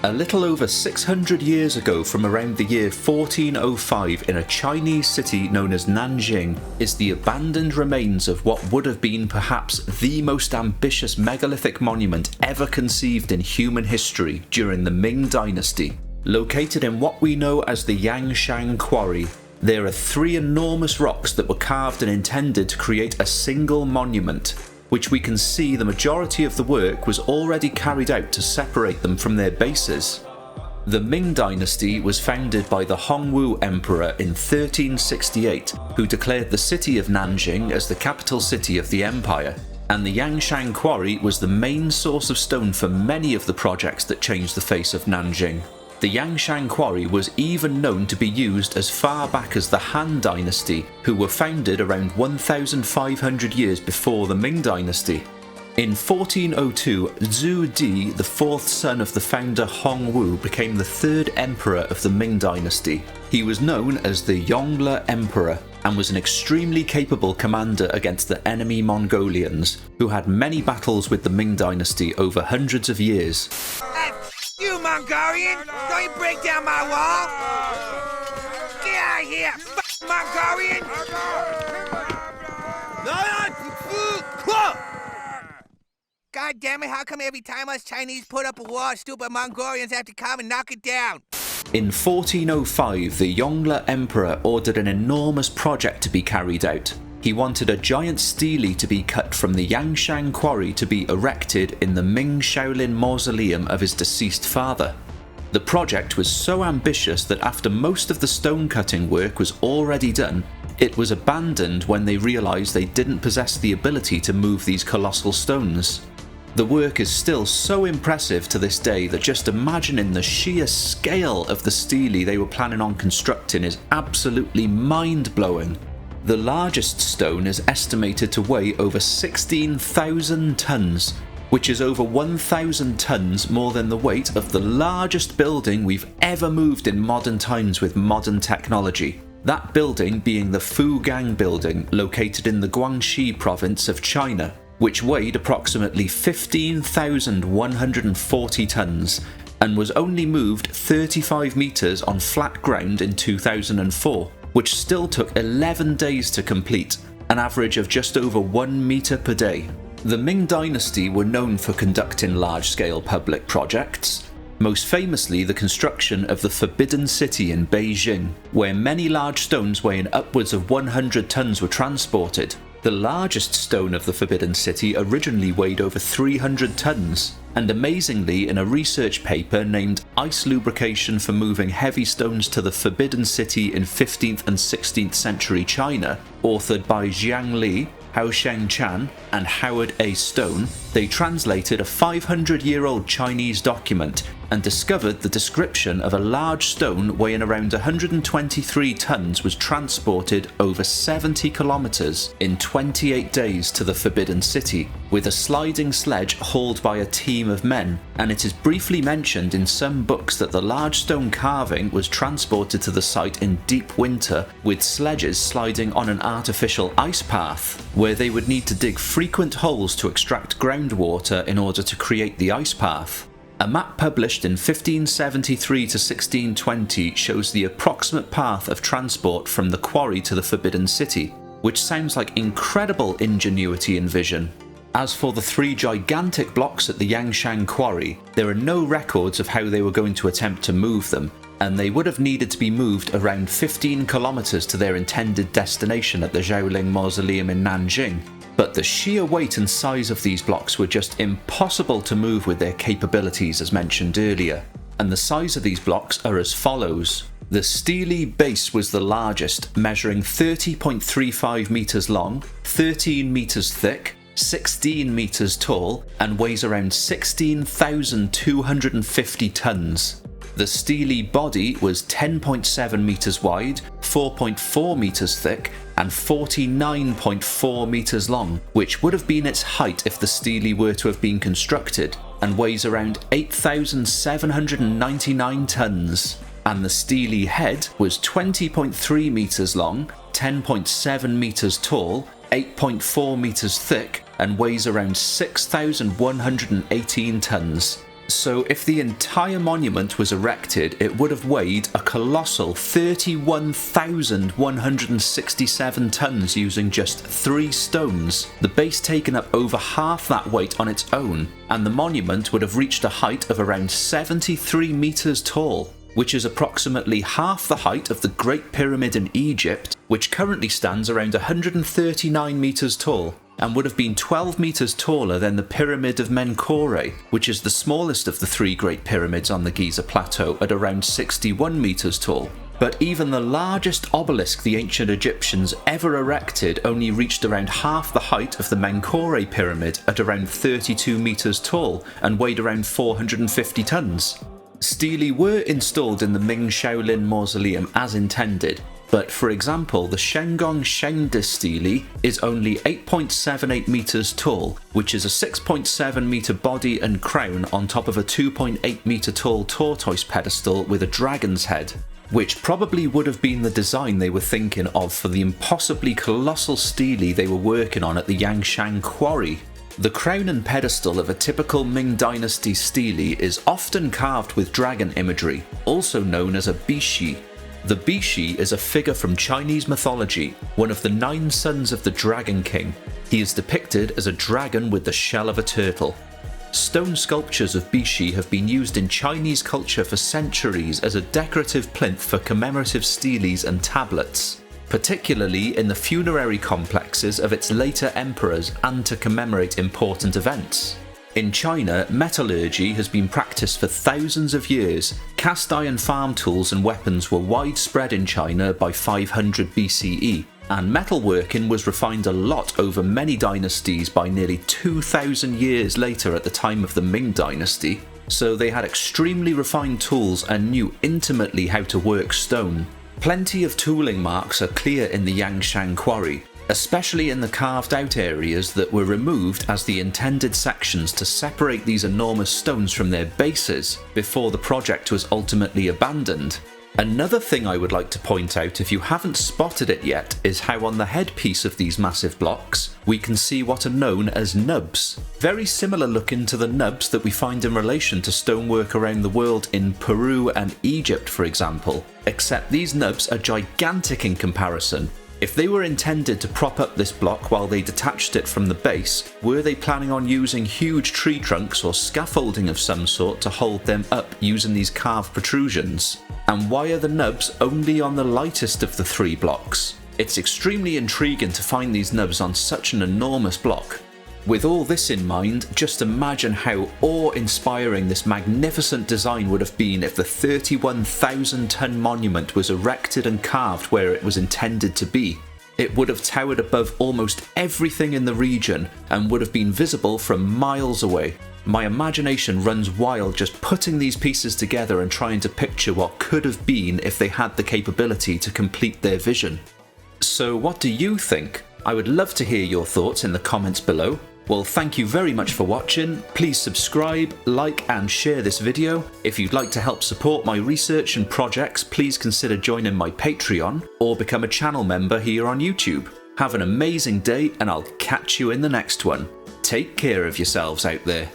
A little over 600 years ago, from around the year 1405, in a Chinese city known as Nanjing, is the abandoned remains of what would have been perhaps the most ambitious megalithic monument ever conceived in human history during the Ming Dynasty. Located in what we know as the Yangshan Quarry, there are 3 enormous rocks that were carved and intended to create a single monument, which we can see the majority of the work was already carried out to separate them from their bases. The Ming Dynasty was founded by the Yongle Emperor in 1368, who declared the city of Nanjing as the capital city of the empire, and the Yangshan Quarry was the main source of stone for many of the projects that changed the face of Nanjing. The Yangshan Quarry was even known to be used as far back as the Han Dynasty, who were founded around 1,500 years before the Ming Dynasty. In 1402, Zhu Di, the 4th son of the founder Hongwu, became the 3rd emperor of the Ming Dynasty. He was known as the Yongle Emperor and was an extremely capable commander against the enemy Mongolians, who had many battles with the Ming Dynasty over hundreds of years. You Mongolian! Don't you break down my wall! Get out of here! Mongolian! God damn it, how come every time us Chinese put up a wall, stupid Mongolians have to come and knock it down? In 1405, the Yongle Emperor ordered an enormous project to be carried out. He wanted a giant stele to be cut from the Yangshan Quarry to be erected in the Ming Shaolin mausoleum of his deceased father. The project was so ambitious that after most of the stone cutting work was already done, it was abandoned when they realised they didn't possess the ability to move these colossal stones. The work is still so impressive to this day that just imagining the sheer scale of the stele they were planning on constructing is absolutely mind-blowing. The largest stone is estimated to weigh over 16,000 tons, which is over 1,000 tons more than the weight of the largest building we've ever moved in modern times with modern technology. That building being the Fugang building, located in the Guangxi province of China, which weighed approximately 15,140 tons and was only moved 35 meters on flat ground in 2004. Which still took 11 days to complete, an average of just over 1 meter per day. The Ming Dynasty were known for conducting large-scale public projects, most famously the construction of the Forbidden City in Beijing, where many large stones weighing upwards of 100 tons were transported. The largest stone of the Forbidden City originally weighed over 300 tons, and amazingly, in a research paper named Ice Lubrication for Moving Heavy Stones to the Forbidden City in 15th and 16th century China, authored by Jiang Li, Haosheng Chan, and Howard A. Stone, they translated a 500-year-old Chinese document and discovered the description of a large stone weighing around 123 tons was transported over 70 kilometers in 28 days to the Forbidden City, with a sliding sledge hauled by a team of men, and it is briefly mentioned in some books that the large stone carving was transported to the site in deep winter with sledges sliding on an artificial ice path, where they would need to dig frequent holes to extract groundwater in order to create the ice path. A map published in 1573 to 1620 shows the approximate path of transport from the quarry to the Forbidden City, which sounds like incredible ingenuity and vision. As for the 3 gigantic blocks at the Yangshan Quarry, there are no records of how they were going to attempt to move them, and they would have needed to be moved around 15 kilometers to their intended destination at the Shaolin Mausoleum in Nanjing. But the sheer weight and size of these blocks were just impossible to move with their capabilities as mentioned earlier, and the size of these blocks are as follows. The Stele base was the largest, measuring 30.35 meters long, 13 meters thick, 16 meters tall, and weighs around 16,250 tons. The Stele body was 10.7 meters wide, 4.4 meters thick, and 49.4 meters long, which would have been its height if the Stele were to have been constructed, and weighs around 8,799 tons. And the Stele head was 20.3 meters long, 10.7 meters tall, 8.4 meters thick, and weighs around 6,118 tons. So if the entire monument was erected, it would have weighed a colossal 31,167 tons using just 3 stones, the base taking up over half that weight on its own, and the monument would have reached a height of around 73 meters tall, which is approximately half the height of the Great Pyramid in Egypt, which currently stands around 139 meters tall, and would have been 12 meters taller than the Pyramid of Menkaure, which is the smallest of the 3 Great Pyramids on the Giza Plateau at around 61 meters tall. But even the largest obelisk the ancient Egyptians ever erected only reached around half the height of the Menkaure Pyramid at around 32 meters tall and weighed around 450 tons. Stele were installed in the Ming Shaolin Mausoleum as intended, but for example, the Shenggong Shengde Stele is only 8.78 meters tall, which is a 6.7 meter body and crown on top of a 2.8 meter tall tortoise pedestal with a dragon's head, which probably would have been the design they were thinking of for the impossibly colossal stele they were working on at the Yangshan Quarry. The crown and pedestal of a typical Ming Dynasty stele is often carved with dragon imagery, also known as a bishi. The bishi is a figure from Chinese mythology, one of the 9 sons of the Dragon King. He is depicted as a dragon with the shell of a turtle. Stone sculptures of bishi have been used in Chinese culture for centuries as a decorative plinth for commemorative steles and tablets, particularly in the funerary complexes of its later emperors and to commemorate important events. In China, metallurgy has been practiced for thousands of years. Cast iron farm tools and weapons were widespread in China by 500 BCE, and metalworking was refined a lot over many dynasties by nearly 2,000 years later at the time of the Ming Dynasty, so they had extremely refined tools and knew intimately how to work stone. Plenty of tooling marks are clear in the Yangshan Quarry, especially in the carved out areas that were removed as the intended sections to separate these enormous stones from their bases before the project was ultimately abandoned. Another thing I would like to point out, if you haven't spotted it yet, is how on the headpiece of these massive blocks we can see what are known as nubs. Very similar looking to the nubs that we find in relation to stonework around the world in Peru and Egypt, for example, except these nubs are gigantic in comparison. If they were intended to prop up this block while they detached it from the base, were they planning on using huge tree trunks or scaffolding of some sort to hold them up using these carved protrusions? And why are the nubs only on the lightest of the 3 blocks? It's extremely intriguing to find these nubs on such an enormous block. With all this in mind, just imagine how awe-inspiring this magnificent design would have been if the 31,000-ton monument was erected and carved where it was intended to be. It would have towered above almost everything in the region and would have been visible from miles away. My imagination runs wild just putting these pieces together and trying to picture what could have been if they had the capability to complete their vision. So what do you think? I would love to hear your thoughts in the comments below. Well, thank you very much for watching. Please subscribe, like and share this video. If you'd like to help support my research and projects, please consider joining my Patreon or become a channel member here on YouTube. Have an amazing day and I'll catch you in the next one. Take care of yourselves out there.